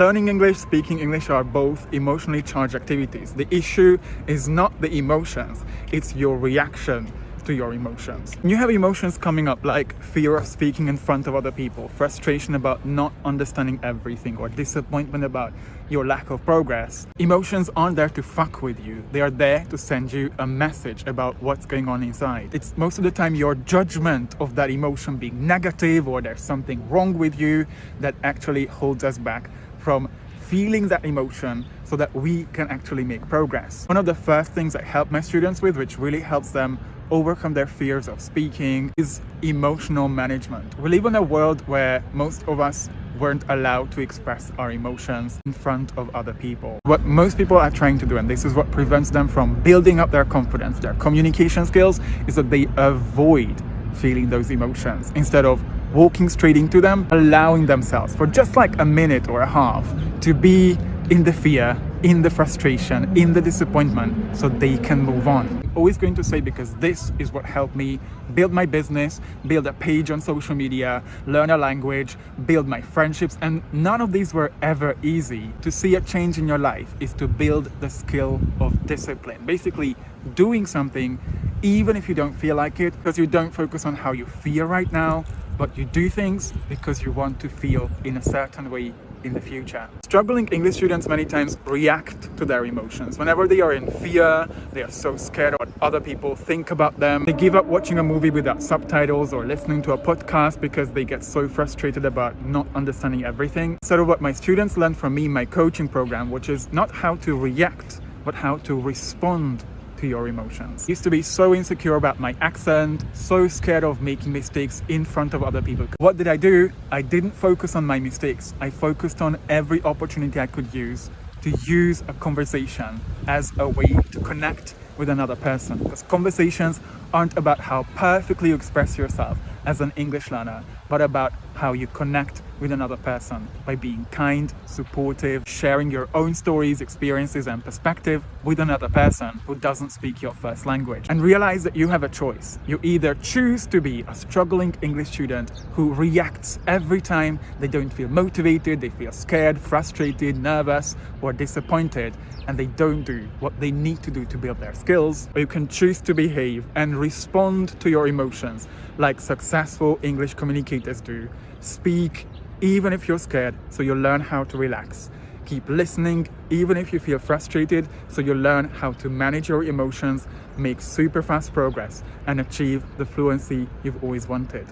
Learning English, speaking English are both emotionally charged activities. The issue is not the emotions, it's your reaction to your emotions. When you have emotions coming up like fear of speaking in front of other people, frustration about not understanding everything, or disappointment about your lack of progress, emotions aren't there to fuck with you. They are there to send you a message about what's going on inside. It's most of the time your judgment of that emotion being negative or there's something wrong with you that actually holds us back from feeling that emotion so that we can actually make progress. One of the first things I help my students with, which really helps them overcome their fears of speaking, is emotional management. We live in a world where most of us weren't allowed to express our emotions in front of other people. What most people are trying to do, and this is what prevents them from building up their confidence, their communication skills, is that they avoid feeling those emotions instead of walking straight into them, allowing themselves for just like a minute or a half to be in the fear, in the frustration, in the disappointment, so they can move on. I'm always going to say, because this is what helped me build my business, build a page on social media, learn a language, build my friendships, and none of these were ever easy. To see a change in your life is to build the skill of discipline. Basically, doing something even if you don't feel like it, because you don't focus on how you feel right now, but you do things because you want to feel in a certain way in the future. Struggling English students many times react to their emotions. Whenever they are in fear, they are so scared of what other people think about them. They give up watching a movie without subtitles or listening to a podcast because they get so frustrated about not understanding everything. Sort of what my students learn from me in my coaching program, which is not how to react, but how to respond to your emotions. I used to be so insecure about my accent, so scared of making mistakes in front of other people. What did I do? I didn't focus on my mistakes. I focused on every opportunity I could use to use a conversation as a way to connect with another person. Because conversations aren't about how perfectly you express yourself as an English learner, but about how you connect with another person by being kind, supportive, sharing your own stories, experiences, and perspective with another person who doesn't speak your first language. And realize that you have a choice. You either choose to be a struggling English student who reacts every time they don't feel motivated, they feel scared, frustrated, nervous, or disappointed, and they don't do what they need to do to build their skills, or you can choose to behave and respond to your emotions like successful English communicators do. Speak even if you're scared, so you learn how to relax. Keep listening even if you feel frustrated, so you learn how to manage your emotions, make super fast progress, and achieve the fluency you've always wanted.